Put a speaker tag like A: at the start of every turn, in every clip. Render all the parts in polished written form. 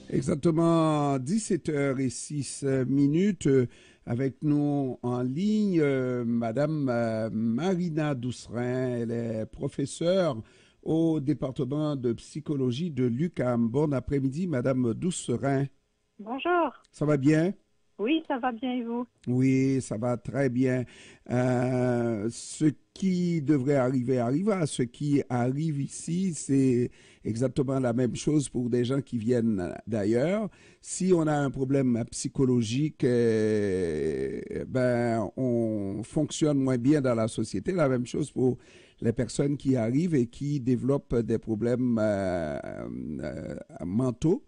A: Exactement 17h06 avec nous en ligne, Madame Marina Doucerin. Elle est professeure au département de psychologie de l'UQAM. Bon après-midi, Madame Doucerin.
B: Bonjour.
A: Ça va bien?
B: Oui, ça va bien et vous?
A: Oui, ça va très bien. Ce qui devrait arriver arrivera. Ce qui arrive ici, c'est exactement la même chose pour des gens qui viennent d'ailleurs. Si on a un problème psychologique, ben, on fonctionne moins bien dans la société. La même chose pour les personnes qui arrivent et qui développent des problèmes mentaux.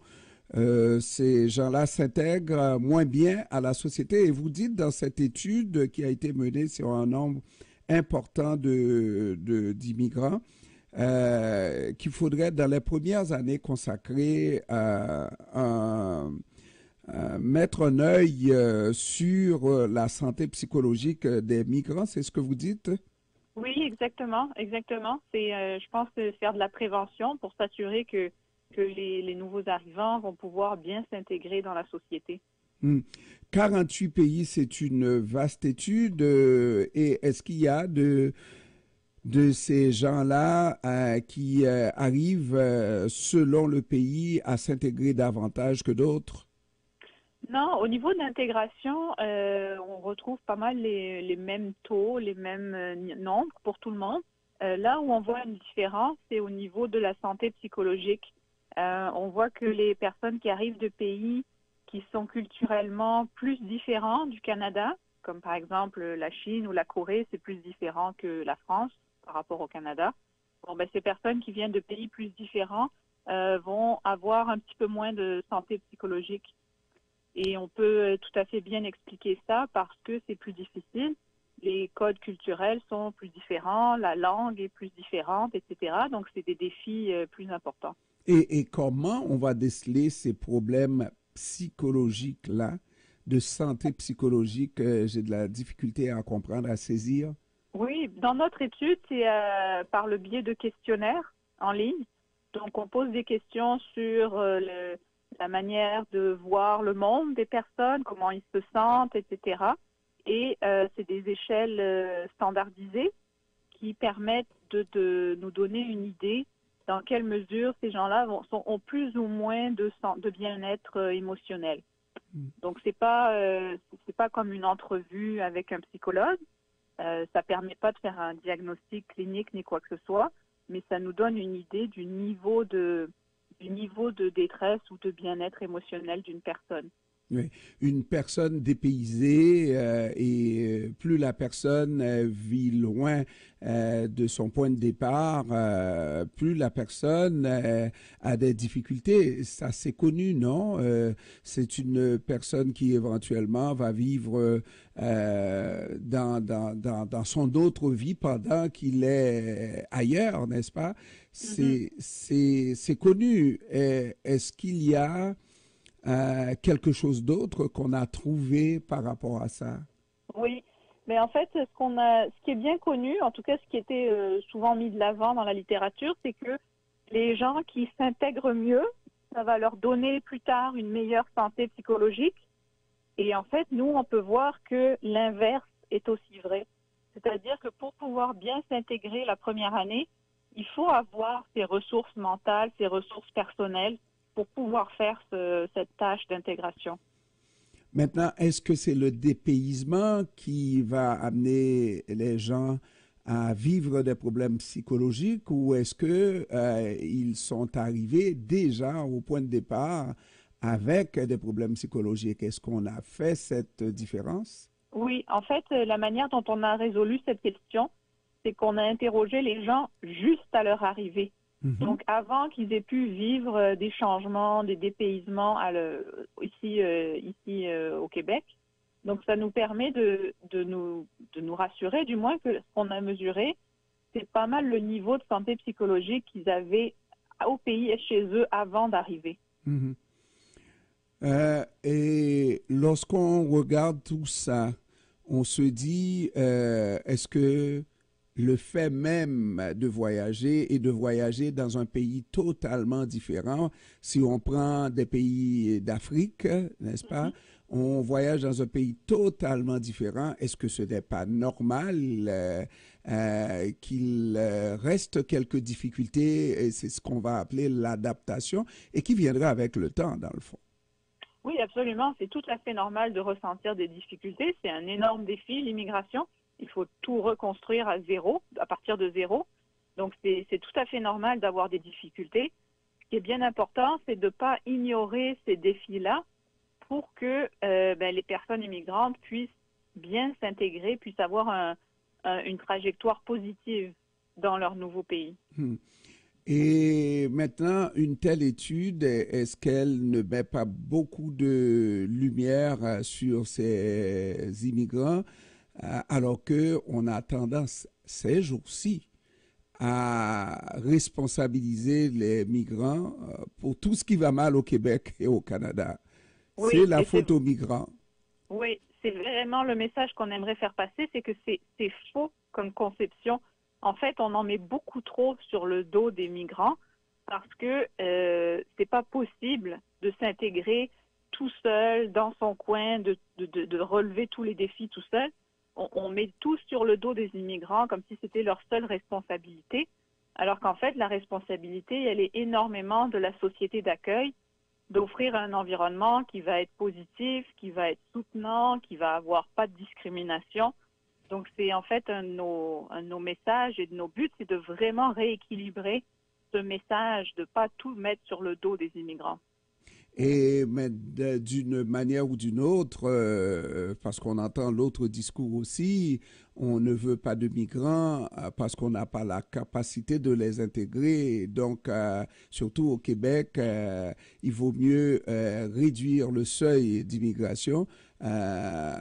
A: Ces gens-là s'intègrent moins bien à la société. Et vous dites dans cette étude qui a été menée sur un nombre important d'immigrants qu'il faudrait dans les premières années consacrer mettre un œil sur la santé psychologique des migrants. C'est ce que vous dites?
B: Oui, exactement, exactement. C'est, je pense, faire de la prévention pour s'assurer que les nouveaux arrivants vont pouvoir bien s'intégrer dans la société.
A: 48 pays, c'est une vaste étude. Et est-ce qu'il y a de ces gens-là qui arrivent, selon le pays, à s'intégrer davantage que d'autres?
B: Non, au niveau de l'intégration, on retrouve pas mal les mêmes taux, les mêmes nombres pour tout le monde. Là où on voit une différence, c'est au niveau de la santé psychologique. On voit que les personnes qui arrivent de pays qui sont culturellement plus différents du Canada, comme par exemple la Chine ou la Corée, c'est plus différent que la France par rapport au Canada. Bon, ben, ces personnes qui viennent de pays plus différents vont avoir un petit peu moins de santé psychologique. Et on peut tout à fait bien expliquer ça parce que c'est plus difficile. Les codes culturels sont plus différents, la langue est plus différente, etc. Donc, c'est des défis plus importants.
A: Et comment on va déceler ces problèmes psychologiques-là, de santé psychologique, j'ai de la difficulté à comprendre, à saisir?
B: Oui, dans notre étude, c'est par le biais de questionnaires en ligne. Donc, on pose des questions sur la manière de voir le monde des personnes, comment ils se sentent, etc. Et c'est des échelles standardisées qui permettent de nous donner une idée dans quelle mesure ces gens-là ont plus ou moins de bien-être émotionnel. Donc, c'est pas comme une entrevue avec un psychologue. Ça permet pas de faire un diagnostic clinique ni quoi que ce soit, mais ça nous donne une idée du niveau de détresse ou de bien-être émotionnel d'une personne.
A: Oui. Une personne dépaysée et plus la personne vit loin de son point de départ, plus la personne a des difficultés. Ça, c'est connu, non? C'est une personne qui éventuellement va vivre dans son autre vie pendant qu'il est ailleurs, n'est-ce pas?
B: Mhm.
A: C'est connu. Est-ce qu'il y a quelque chose d'autre qu'on a trouvé par rapport à ça?
B: Oui, mais en fait, ce qui est bien connu, en tout cas ce qui était souvent mis de l'avant dans la littérature, c'est que les gens qui s'intègrent mieux, ça va leur donner plus tard une meilleure santé psychologique. Et en fait, nous, on peut voir que l'inverse est aussi vrai. C'est-à-dire que pour pouvoir bien s'intégrer la première année, il faut avoir ses ressources mentales, ses ressources personnelles pour pouvoir faire cette tâche d'intégration.
A: Maintenant, est-ce que c'est le dépaysement qui va amener les gens à vivre des problèmes psychologiques ou est-ce que ils sont arrivés déjà au point de départ avec des problèmes psychologiques? Est-ce qu'on a fait cette différence?
B: Oui, en fait, la manière dont on a résolu cette question, c'est qu'on a interrogé les gens juste à leur arrivée.
A: Mhm.
B: Donc, avant qu'ils aient pu vivre des changements, des dépaysements ici au Québec. Donc, ça nous permet de nous rassurer, du moins que ce qu'on a mesuré, c'est pas mal le niveau de santé psychologique qu'ils avaient au pays et chez eux avant d'arriver.
A: Mhm. Et lorsqu'on regarde tout ça, on se dit, est-ce que le fait même de voyager et de voyager dans un pays totalement différent. Si on prend des pays d'Afrique, n'est-ce pas,
B: Mhm.
A: on voyage dans un pays totalement différent. Est-ce que ce n'est pas normal qu'il reste quelques difficultés, et c'est ce qu'on va appeler l'adaptation, et qui viendra avec le temps, dans le fond?
B: Oui, absolument. C'est tout à fait normal de ressentir des difficultés. C'est un énorme défi, l'immigration. Il faut tout reconstruire à zéro, à partir de zéro. Donc, c'est tout à fait normal d'avoir des difficultés. Ce qui est bien important, c'est de ne pas ignorer ces défis-là pour que les personnes immigrantes puissent bien s'intégrer, puissent avoir une trajectoire positive dans leur nouveau pays.
A: Hmm. Et maintenant, une telle étude, est-ce qu'elle ne met pas beaucoup de lumière sur ces immigrants, alors qu'on a tendance ces jours-ci à responsabiliser les migrants pour tout ce qui va mal au Québec et au Canada? C'est
B: Oui,
A: la
B: et
A: faute aux migrants.
B: oui, c'est vraiment le message qu'on aimerait faire passer, c'est que c'est faux comme conception. En fait, on en met beaucoup trop sur le dos des migrants parce que c'est pas possible de s'intégrer tout seul dans son coin, de relever tous les défis tout seul. On met tout sur le dos des immigrants comme si c'était leur seule responsabilité, alors qu'en fait, la responsabilité, elle est énormément de la société d'accueil d'offrir un environnement qui va être positif, qui va être soutenant, qui va avoir pas de discrimination. Donc, c'est en fait un de nos messages et de nos buts, c'est de vraiment rééquilibrer ce message, de pas tout mettre sur le dos des immigrants.
A: Et mais d'une manière ou d'une autre, parce qu'on entend l'autre discours aussi, on ne veut pas de migrants parce qu'on n'a pas la capacité de les intégrer. Donc, surtout au Québec, il vaut mieux réduire le seuil d'immigration euh,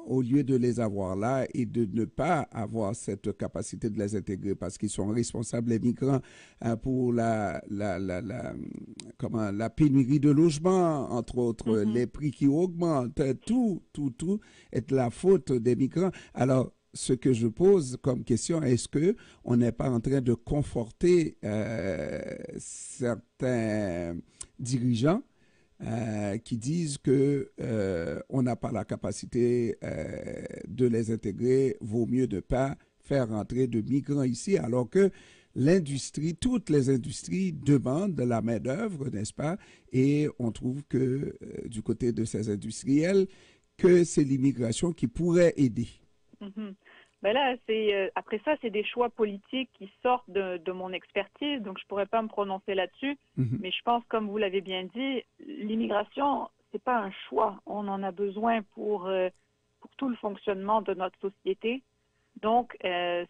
A: au lieu de les avoir là et de ne pas avoir cette capacité de les intégrer parce qu'ils sont responsables, les migrants, pour comment, la pénurie de logements, entre autres,
B: Mhm.
A: les prix qui augmentent, tout est de la faute des migrants. Alors, ce que je pose comme question, est-ce que on n'est pas en train de conforter certains dirigeants qui disent que on n'a pas la capacité de les intégrer, vaut mieux ne pas faire rentrer de migrants ici, alors que l'industrie, toutes les industries demandent de la main-d'œuvre, n'est-ce pas? Et on trouve que du côté de ces industriels, que c'est l'immigration qui pourrait aider.
B: Mhm. Ben là, après ça, c'est des choix politiques qui sortent de mon expertise, donc je pourrais pas me prononcer là-dessus.
A: Mhm.
B: Mais je pense, comme vous l'avez bien dit, l'immigration, c'est pas un choix. On en a besoin pour tout le fonctionnement de notre société. Donc, c'est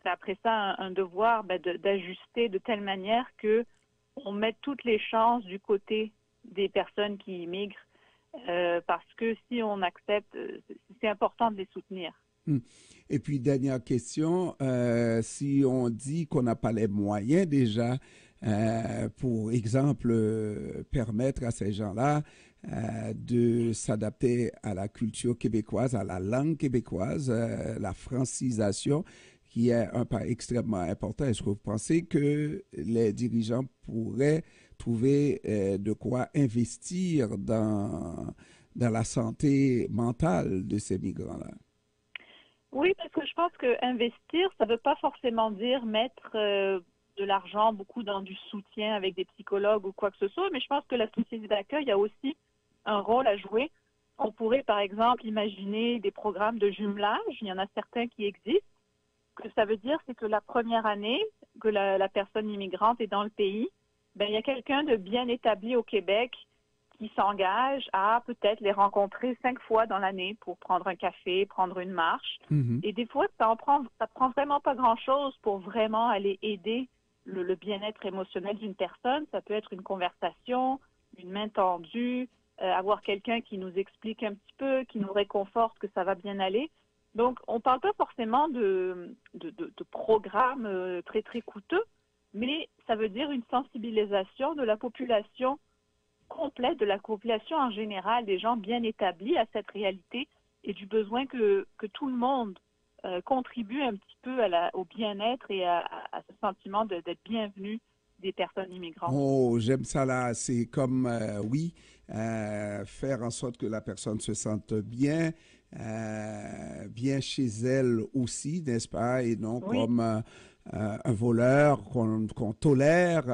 B: après ça un devoir d'ajuster de telle manière que on mette toutes les chances du côté des personnes qui immigrent, parce que si on accepte, c'est important de les soutenir.
A: Hmm. Et puis, dernière question, si on dit qu'on n'a pas les moyens déjà, pour exemple, permettre à ces gens-là de s'adapter à la culture québécoise, à la langue québécoise, la francisation, qui est un pas extrêmement important, est-ce que vous pensez que les dirigeants pourraient trouver de quoi investir dans la santé mentale de ces migrants-là?
B: Oui, parce que je pense que investir, ça ne veut pas forcément dire mettre de l'argent beaucoup dans du soutien avec des psychologues ou quoi que ce soit, mais je pense que la société d'accueil a aussi un rôle à jouer. On pourrait, par exemple, imaginer des programmes de jumelage. Il y en a certains qui existent. Ce que ça veut dire, c'est que la première année que la personne immigrante est dans le pays, ben, il y a quelqu'un de bien établi au Québec qui s'engage à peut-être les rencontrer 5 fois dans l'année pour prendre un café, prendre une marche.
A: Mhm.
B: Et des fois, ça prend vraiment pas grand-chose pour vraiment aller aider le bien-être émotionnel d'une personne. Ça peut être une conversation, une main tendue, avoir quelqu'un qui nous explique un petit peu, qui nous réconforte que ça va bien aller. Donc, on ne parle pas forcément de programmes très, très coûteux, mais ça veut dire une sensibilisation de la population complète, de la population en général, des gens bien établis à cette réalité et du besoin que tout le monde contribue un petit peu au bien-être et à ce sentiment d'être bienvenu des personnes immigrantes.
A: Oh, j'aime ça là. C'est comme, oui, faire en sorte que la personne se sente bien chez elle aussi, n'est-ce pas? Et non
B: Oui,
A: comme un voleur qu'on tolère,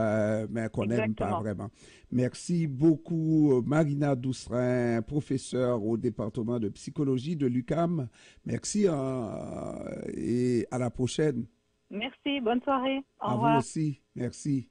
A: mais qu'on n'aime pas
B: exactement.
A: vraiment. Merci beaucoup, Marina Doustrin, professeure au département de psychologie de l'UQAM. Merci et à la prochaine.
B: Merci, bonne soirée. Au
A: À vous
B: revoir.
A: aussi. Merci.